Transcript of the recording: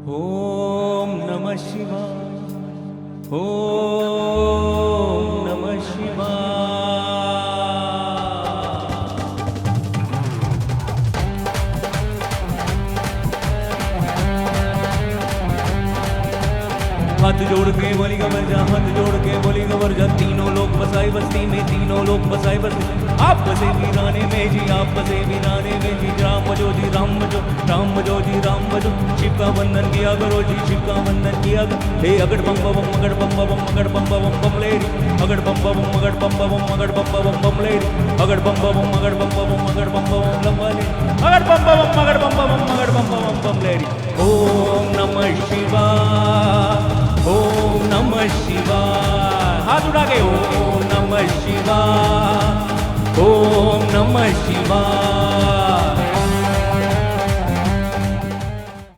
ओम नमः शिवाय। ओम नमः शिवाय। हाथ जोड़ के बोली गवर जा, हाथ जोड़ के बोली गवर जा। तीनों लोग बसाए बस्ती में, तीनों लोग बसाए बस्ती। आप बसे वीराने में जी, आप बसे वीराने में जी। राम बजो जी, राम बजो, राम बजो जी, राम बजो। शिव का वंदन किया करो जी, शिव का वंदन किया करो। हे अगड़ बम बम अगड़ बम बम अगड़ बम बम बम लेडी। अगड़ बम बम अगड़ बम बम अगड़ बम बम बम लेडी। अगड़ बम बम अगड़ बम बम अगड़ बम बम लंबा लेडी। अगड़ बम बम अगड़ बम बम अगड़ बम बम बम लेडी। ओम नमः शिवाय। ओम नमः शिवाय। हाथ उठा के ओम नमः शिवाय। ओम नमः शिवाय।